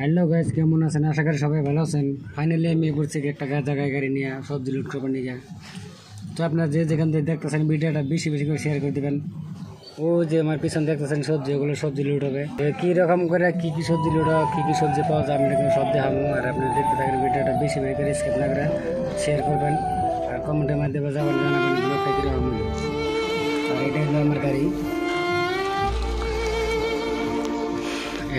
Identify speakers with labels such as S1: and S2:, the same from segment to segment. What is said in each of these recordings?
S1: Hello guys, কেমন আছেন? আশা করি সবাই ভালো আছেন। ফাইনালি আমি পড়ছি একটা জায়গায় গাড়ি নিয়ে সবজি লুট করবার নিয়ে। তো আপনারা যে যেখান থেকে দেখতেছেন ভিডিওটা বেশি বেশি করে শেয়ার করে দেবেন। ও যে আমার পিছনে দেখতেছেন সবজি, ওগুলো সবজি লুট হবে। কি রকম করে কি কি সবজি লুট হবে, কি কি সবজি পাওয়া যায়, আমি সব দেখাবো। আর আপনি দেখতে থাকেন ভিডিওটা বেশি বেশি করে স্কিপ না করে শেয়ার করবেন। আর কমেন্টের মাধ্যমে যাবেন, জানাবেন ব্লগটা কীরকম হলো। আর এটা হলো আমার গাড়ি।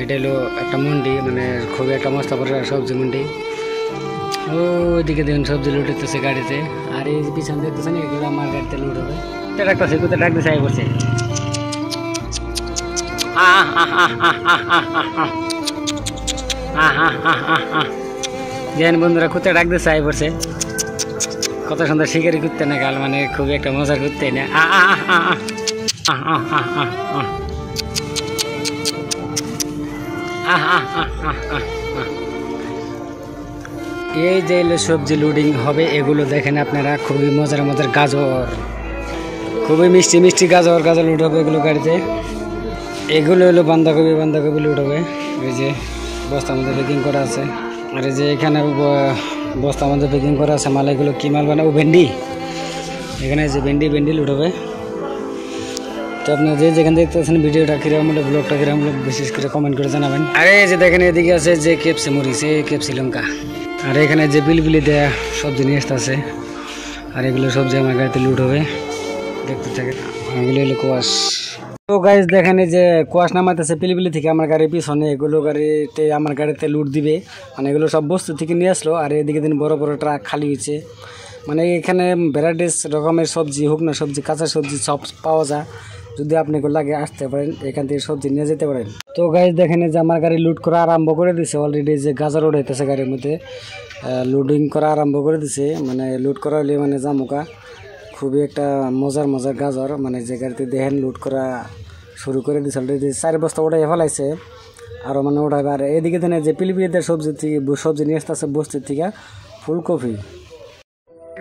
S1: এটা হলো একটা মন্ডি, মানে খুবই একটা মস্ত বড় সবজি মন্ডি। ওইদিকে দেখুন সবজি লুট হতেছে গাড়িতে। আর এই পিছনে দেখতেছেন এগুলো আমার গাড়িতে লুট হবে। ডাকতেছে, কোথায় ডাকতে চাই করছে। দেখেন বন্ধুরা, কোথায় ডাকতে চাই পড়ছে। কত সুন্দর শিকারি করতে না গাল, মানে খুবই একটা মজার করতে না। এই যে সবজি লোডিং হবে, এগুলো দেখেন আপনারা, খুবই মজার মজার গাজর, খুবই মিষ্টি মিষ্টি গাজর লুট হবে এগুলো গাড়িতে। এগুলো হলো বাঁধাকপি লুট হবে। এই যে বস্তার মধ্যে প্যাকিং করা আছে। আর এই যে এখানে বস্তার মধ্যে প্যাকিং করা আছে মাল। এগুলো কি মাল বানাবো? ভেন্ডি। এখানে যে ভেন্ডি লুট হবে। তো আপনার যে যেখানে দেখতেছেন ভিডিওটা কিরকম হলো, ব্লগটা কিরকম হলো, বিশেষ করে কমেন্ট করে জানাবেন। আর এই যে দেখেন এদিকে আছে যে কেপসি মরিচ, কেপসি লঙ্কা। আর এখানে যে বিলবিলি দেয়া সবজি নিয়ে আসতেছে। আর এগুলো সবজি আমার গাড়িতে লুট হবে, দেখতে থাকে। এগুলো হলো কোয়াশ। তো গাইজ দেখেন এই যে কোয়াশ নামাইতেছে পিলিপিলি থেকে আমার গাড়ির পিছনে। এগুলো গাড়িতে আমার গাড়িতে লুট দিবে, মানে এগুলো সব বস্তু থেকে নিয়ে আসলো। আর এদিকে দিন বড় বড় ট্রাক খালি হয়েছে, মানে এখানে ভ্যারাইটিস রকমের সবজি, হোক না সবজি, কাঁচা সবজি সব পাওয়া যায়। যদি আপনি লাগে আসতে পারেন, এখান থেকে সবজি নিয়ে যেতে পারেন। তো গাইজ দেখেন যে আমার গাড়ি লুট করা আরম্ভ করে দিছে অলরেডি। যে গাজর উঠাইতেছে গাড়ির মধ্যে, লোডিং করা আরম্ভ করে দিছে। মানে লুট করা হলে মানে জামুকা খুবই একটা মজার গাজর, মানে যে গাড়িতে দেখেন লুট করা শুরু করে দিছে অলরেডি। 4 বস্তা ওটাই ফেলাইছে, আরও মানে ওঠাবে। আর এদিকে দেন যে পিলিপিলিদের সবজি নিয়ে আসতেছে বস্তির থেকে, ফুলকপি।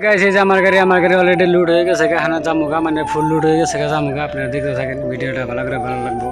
S1: গাইছে যে আমার গাড়ি অলরেডি লুট হয়ে গেছে। জামুকা মানে ফুল লুট হয়ে গেছে জামুকা। আপনারা দেখতে থাকেন ভিডিওটা, ভালো করে ভালো লাগবে।